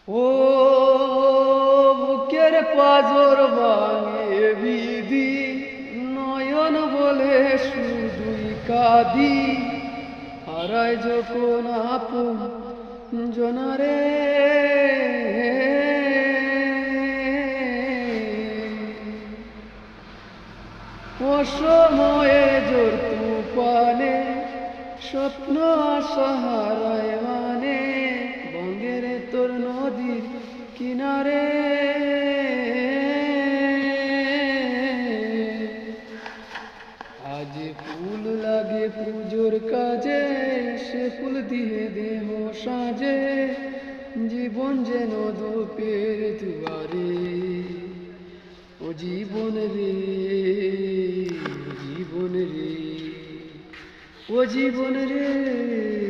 ও বুকের পাজর ভাঙে বিধি, নয়ন বলে শুধুই কাঁদি, হারায় যখন আপন জনারে। অসময়ে জোর তুফানে স্বপ্ন আশা হারায় মানে, বঙ্গের তোর নদীর কিনারে। আজ ফুল লাগে পুজোর কাজে, সে ফুল দিয়ে দেহ সাজে, জীবন যেন ধূপের দুয়ারে। ও জীবন রে, জীবন রে, ও জীবন রে।